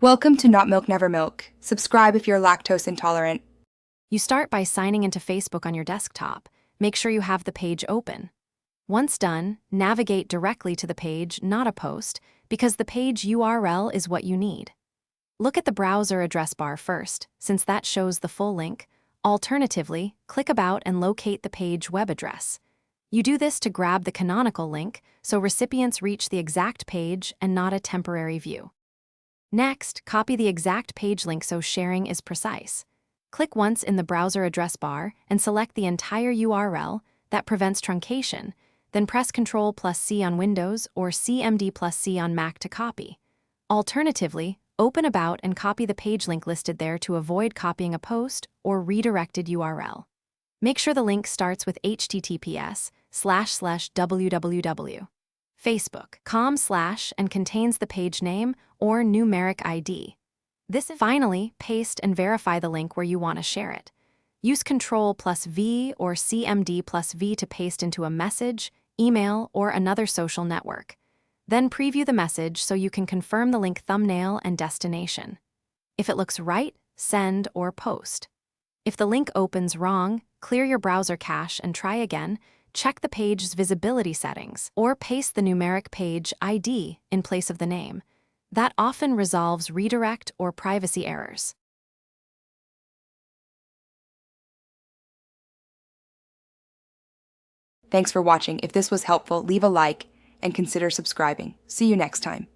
Welcome to Not Milk Never Milk. Subscribe if you're lactose intolerant. You start by signing into Facebook on your desktop. Make sure you have the page open. Once done, navigate directly to the page, not a post, because the page URL is what you need. Look at the browser address bar first, since that shows the full link. Alternatively, click About and locate the page web address. You do this to grab the canonical link, so recipients reach the exact page and not a temporary view. Next, copy the exact page link so sharing is precise. Click once in the browser address bar and select the entire URL. That prevents truncation. Then press Ctrl+C on Windows or CMD+C on Mac to copy. Alternatively, open About and copy the page link listed there to avoid copying a post or redirected URL. Make sure the link starts with https://www. Facebook.com/ and contains the page name or numeric ID. Finally, paste and verify the link where you want to share it. Use Ctrl+V or CMD+V to paste into a message, email, or another social network. Then preview the message so you can confirm the link thumbnail and destination. If it looks right, send or post. If the link opens wrong, clear your browser cache and try again. Check the page's visibility settings, or paste the numeric page ID in place of the name. That often resolves redirect or privacy errors. Thanks for watching. If this was helpful, leave a like and consider subscribing. See you next time.